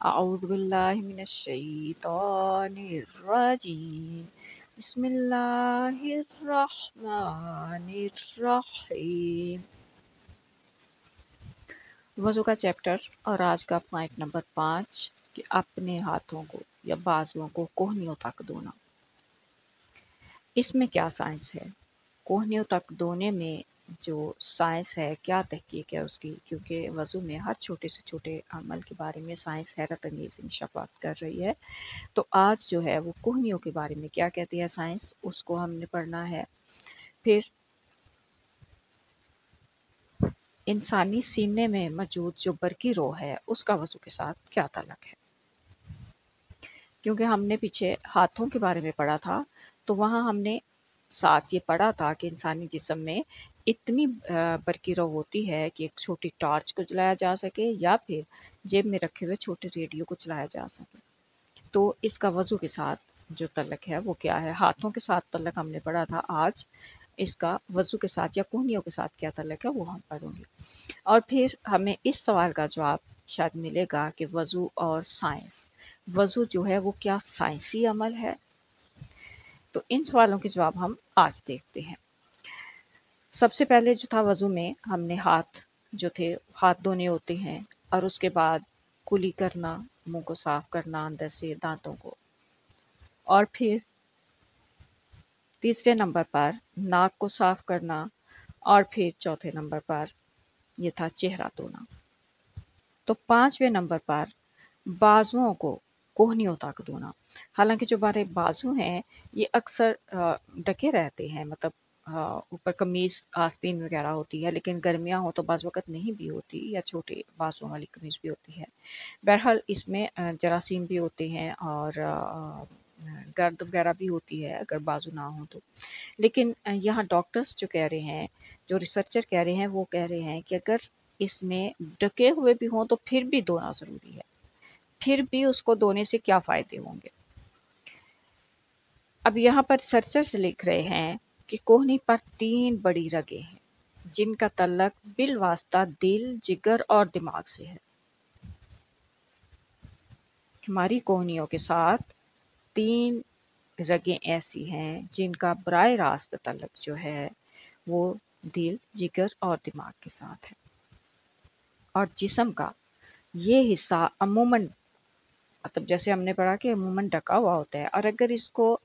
أعوذ بالله من الشيطان الرجيم بسم الله الرحمن الرحیم۔ وضو کا چیپٹر اور آج کا پوائنٹ نمبر 5 کہ اپنے ہاتھوں کو یا بازوؤں کو کوہنیوں تک دھونا۔ اس میں کیا سائنس ہے؟ کوہنیوں تک دھونے میں جو سائنس ہے، کیا تحقیق ہے اس کی، کیونکہ وضو میں ہر چھوٹے سے چھوٹے عمل کے بارے میں سائنس حیرت انگیز انکشافات کر رہی ہے۔ تو آج جو ہے وہ کوہنیوں کے بارے میں کیا کہتی ہے سائنس، اس کو ہم نے پڑھنا ہے۔ پھر انسانی سینے میں موجود جو برقی روح ہے اس کا وضو کے ساتھ کیا تعلق ہے، کیونکہ ہم نے پیچھے ہاتھوں کے بارے میں پڑھا تھا، تو وہاں ہم نے ساتھ یہ پڑھا تھا کہ انسانی جسم میں اتنی برقی رو ہوتی ہے کہ ایک چھوٹی ٹارچ کو جلایا جا سکے یا پھر جیب میں رکھے ہوئے چھوٹے ریڈیو کو چلایا جا سکے۔ تو اس کا وضو کے ساتھ جو تعلق ہے وہ کیا ہے؟ ہاتھوں کے ساتھ تعلق ہم نے پڑھا تھا، آج اس کا وضو کے ساتھ یا کوہنیوں کے ساتھ کیا تعلق ہے وہ ہم پڑھیں گے۔ اور پھر ہمیں اس سوال کا جواب شاید ملے گا کہ وضو اور سائنس، وضو جو ہے وہ کیا سائنسی عمل ہے؟ تو ان سوالوں کے جواب ہم آج دیکھتے ہیں۔ سب سے پہلے جو تھا وضو میں ہم نے ہاتھ جو تھے ہاتھ دھونے ہوتے ہیں، اور اس کے بعد کلی کرنا، منہ کو صاف کرنا اندر سے دانتوں کو، اور پھر تیسرے نمبر پر ناک کو صاف کرنا، اور پھر چوتھے نمبر پر یہ تھا چہرہ دھونا۔ تو پانچویں نمبر پر بازوؤں کو کوہنیوں تک دھونا۔ حالانکہ جو ہمارے بازو ہیں یہ اکثر ڈھکے رہتے ہیں، مطلب اوپر قمیض آستین وغیرہ ہوتی ہے، لیکن گرمیاں ہوں تو بعض وقت نہیں بھی ہوتی، یا چھوٹے بازوؤں والی قمیض بھی ہوتی ہے۔ بہرحال اس میں جراثیم بھی ہوتے ہیں اور گرد وغیرہ بھی ہوتی ہے اگر بازو نہ ہوں تو۔ لیکن یہاں ڈاکٹرز جو کہہ رہے ہیں، جو ریسرچر کہہ رہے ہیں، وہ کہہ رہے ہیں کہ اگر اس میں ڈھکے ہوئے بھی ہوں تو پھر بھی دھونا ضروری ہے، پھر بھی اس کو دھونے سے کیا فائدے ہوں گے۔ اب یہاں پر ریسرچرز لکھ رہے ہیں کہ کوہنی پر 3 بڑی رگیں ہیں جن کا تعلق بالواسطہ دل، جگر اور دماغ سے ہے۔ ہماری کوہنیوں کے ساتھ 3 رگیں ایسی ہیں جن کا براہ راست تعلق جو ہے وہ دل، جگر اور دماغ کے ساتھ ہے۔ اور جسم کا یہ حصہ عموماً، مطلب جیسے ہم نے پڑھا کہ عموماً ڈھکا ہوا ہوتا ہے، اور اگر اس کو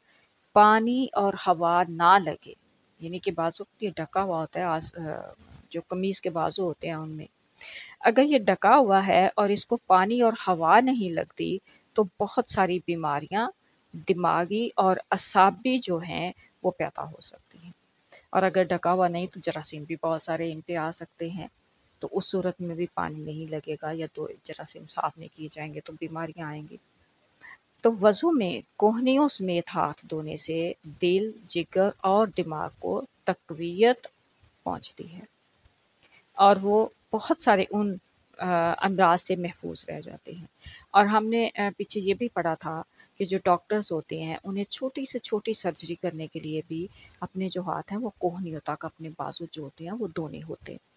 پانی اور ہوا نہ لگے، یعنی کہ بازو یہ ڈھکا ہوا ہوتا ہے، جو قمیض کے بازو ہوتے ہیں ان میں اگر یہ ڈھکا ہوا ہے اور اس کو پانی اور ہوا نہیں لگتی تو بہت ساری بیماریاں دماغی اور اعصابی جو ہیں وہ پیدا ہو سکتی ہیں۔ اور اگر ڈھکا ہوا نہیں تو جراثیم بھی بہت سارے ان پہ آ سکتے ہیں، تو اس صورت میں بھی پانی نہیں لگے گا یا تو جراثیم صاف نہیں کیے جائیں گے تو بیماریاں آئیں گی۔ تو وضو میں کوہنیوں سمیت ہاتھ دھونے سے دل، جگر اور دماغ کو تقویت پہنچتی ہے، اور وہ بہت سارے ان امراض سے محفوظ رہ جاتے ہیں۔ اور ہم نے پیچھے یہ بھی پڑھا تھا کہ جو ڈاکٹرز ہوتے ہیں انہیں چھوٹی سے چھوٹی سرجری کرنے کے لیے بھی اپنے جو ہاتھ ہیں وہ کوہنیوں تک، اپنے بازو جو ہوتے ہیں وہ دھونے ہوتے ہیں،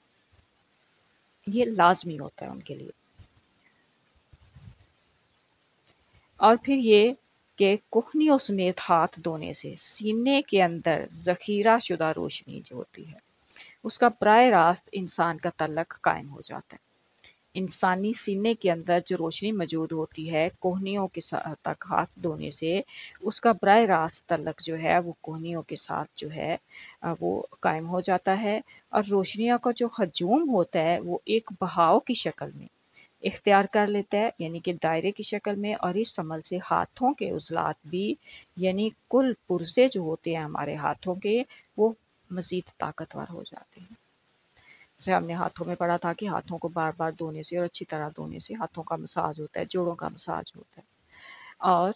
یہ لازمی ہوتا ہے ان کے لیے۔ اور پھر یہ کہ کوہنیوں سمیت ہاتھ دھونے سے سینے کے اندر ذخیرہ شدہ روشنی جو ہوتی ہے اس کا براہ راست انسان کا تعلق قائم ہو جاتا ہے۔ انسانی سینے کے اندر جو روشنی موجود ہوتی ہے کوہنیوں کے تک ہاتھ دھونے سے اس کا براہ راست تعلق جو ہے وہ کوہنیوں کے ساتھ جو ہے وہ قائم ہو جاتا ہے، اور روشنیوں کا جو ہجوم ہوتا ہے وہ ایک بہاؤ کی شکل میں اختیار کر لیتا ہے، یعنی کہ دائرے کی شکل میں، اور اس عمل سے ہاتھوں کے عضلات بھی، یعنی کل پرزے جو ہوتے ہیں ہمارے ہاتھوں کے، وہ مزید طاقتور ہو جاتے ہیں۔ جیسے ہم نے ہاتھوں میں پڑھا تھا کہ ہاتھوں کو بار بار دھونے سے اور اچھی طرح دھونے سے ہاتھوں کا مساج ہوتا ہے، جوڑوں کا مساج ہوتا ہے۔ اور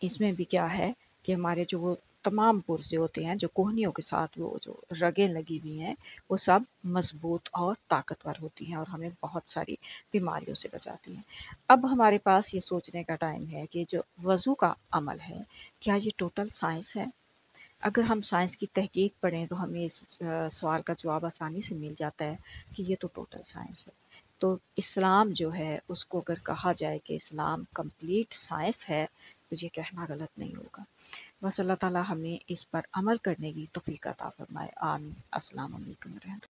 اس میں بھی کیا ہے کہ ہمارے جو وہ تمام پرزے ہوتے ہیں جو کوہنیوں کے ساتھ وہ جو رگیں لگی ہوئی ہیں وہ سب مضبوط اور طاقتور ہوتی ہیں اور ہمیں بہت ساری بیماریوں سے بچاتی ہیں۔ اب ہمارے پاس یہ سوچنے کا ٹائم ہے کہ جو وضو کا عمل ہے کیا یہ ٹوٹل سائنس ہے؟ اگر ہم سائنس کی تحقیق پڑھیں تو ہمیں اس سوال کا جواب آسانی سے مل جاتا ہے کہ یہ تو ٹوٹل سائنس ہے، تو اسلام جو ہے اس کو اگر کہا جائے کہ اسلام کمپلیٹ سائنس ہے تو یہ کہنا غلط نہیں ہوگا۔ بس اللہ تعالیٰ ہمیں اس پر عمل کرنے کی توفیق عطا فرمائے، آمین۔ السلام علیکم ورحمۃ اللہ۔